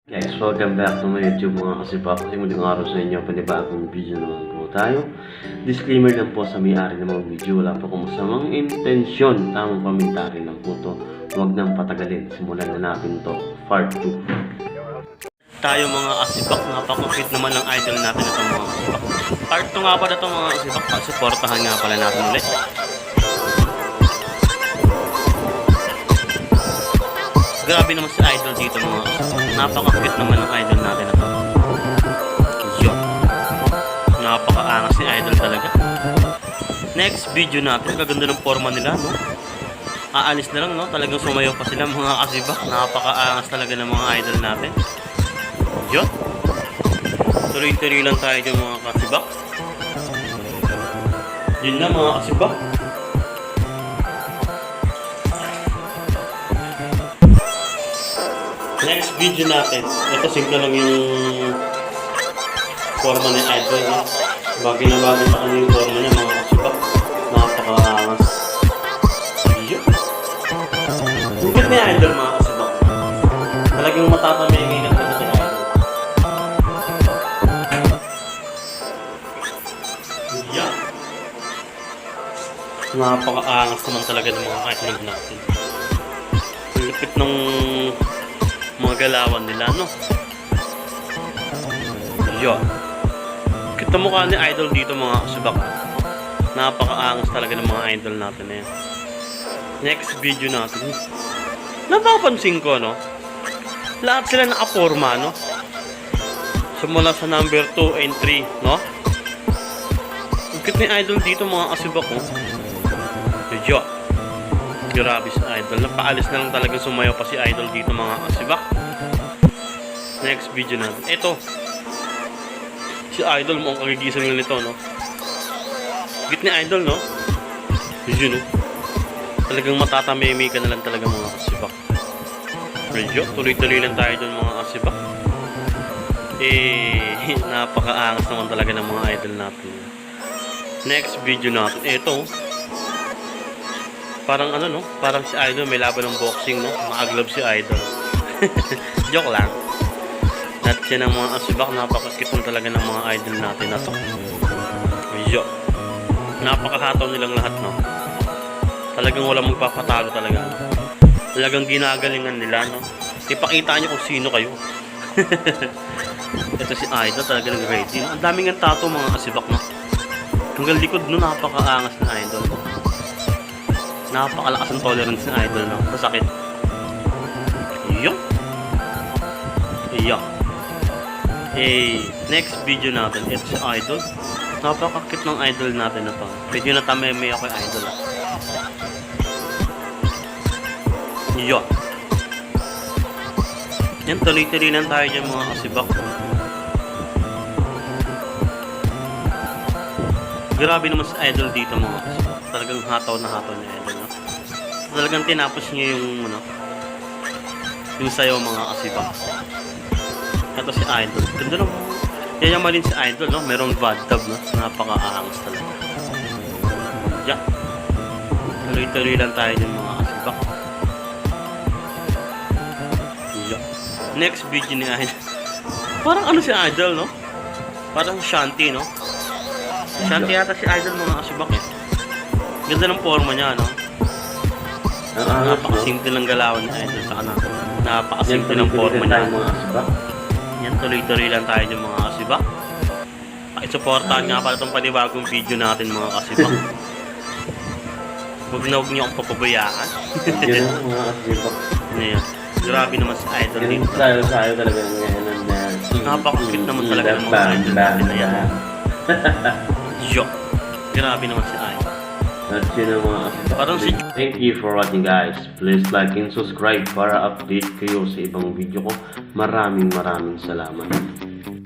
Guys, welcome back to my YouTube mga kasipa. Kasi muling araw sa inyo, panibagong video naman po tayo. Disclaimer lang po sa may-ari ng mga video, wala po kung masamang intensyon, tamang komentary lang po to. Huwag nang patagalin, simulan na natin to, part 2. Tayo mga kasipak, napaka-cute naman ng idol natin ito mga kasipak. Part 2 nga pala ito mga kasipak, supportahan nga pala natin ulit. Grabe naman si idol dito mga kasipak. Napaka-cute naman ng idol natin ito. Yo. Napaka-angas ni idol talaga. Next video natin, kaganda ng forma nila, no? Aalis na lang, no? Talagang sumayo pa sila mga kasipak. Napaka-angas talaga ng mga idol natin. Yo. Tuloy-tuloy lang tayo dyan mga kasibak. Yun na mga kasibak. Next video natin. Ito simple lang yung forma ni idol. No? Bagay na bagay sa kanya yung forma niya mga kasibak. Napaka-angas. Yo. Bukit ni idol mga kasibak. Talagang matatamingin ang talaga ni idol. Yeah. Napaka-angas naman talaga ng mga idol natin. Ang lupit ng mga galawan nila, no? Yo. Kita mukha ni idol dito mga kasibak. Napaka-angas talaga ng mga idol natin na yan. Next video natin. Napapansin ko, no? Lahat sila nakaporma, no? Simula sa number 2 and 3, no? Ikit ni idol dito mga kasibak, no? Yo. Grabe si idol. Napaalis na lang talaga sumayo pa si idol dito mga kasibak. Next video natin. Ito. Si idol mo ang kagigising na nito, no? Ikit ni idol, no? Yun, no? Talagang matatamimi ka na lang talaga mga kasibak. Yo. Tuloy-tuloy lang tayo dun mga kasibak. Napaka-angas naman talaga ng mga idol natin. Next video natin. Ito. Parang ano, no? Parang si idol may laban ng boxing, no? Naka-glove si idol. Joke lang. At yan ang mga asibak. Napaka-cute talaga ng mga idol natin na to. Yo. Napakahataw nilang lahat, no? Talagang walang magpapatalo talaga. Talagang ginagalingan nila, no? Ipakita nyo kung sino kayo. Ito si idol, talaga nag-ready. Ang daming ang tato mga asibak, no? Hanggang likod, no? Napaka-angas na idol, no? Napakalakas ang tolerance ng idol, no? Masakit. Iyo. Iyo. Next video natin. Ito si idol. Napakakit ng idol natin na to. Medyo natameme ako yung idol. Iyo. Yan, tuloy-tuloy lang tayo dyan mga kasibak. Grabe naman si idol dito mga kasibak. Talagang hataw na hataw niya idol, no? Talagang tinapos niya yung ano, yung sayo mga kasibak. Ito si idol. Ganda lang. Yayamalin si idol, no? Merong bathtub, no? Napaka-aangas talaga. Yeah. Tuloy-tuloy lang tayo yung mga kasibak. Yeah. Next video ni idol. Parang ano si idol, no? Parang shanty, no? Shanty yata si idol mga kasibak, eh. Ganda ng forma niya, no? Napakasimple ng galawan ni idol. Saka napakasimple ng forma niya. Yan, tuloy-tuloy lang tayo ng mga kasibak. Pakisuportahan nga pala itong panibagong video natin mga kasibak. Huwag niyo akong papabayaan. Yun ang mga kasibak. Yan. Grabe naman si idol dito. Sayo talaga ng ngayon na. Napaka-cute naman talaga ng mga idol natin na yan. Yo. Grabe naman si idol. At yun ang mga kasibak. Parang si... Thank you for watching guys. Please like and subscribe para update kayo sa ibang video ko. Maraming salamat.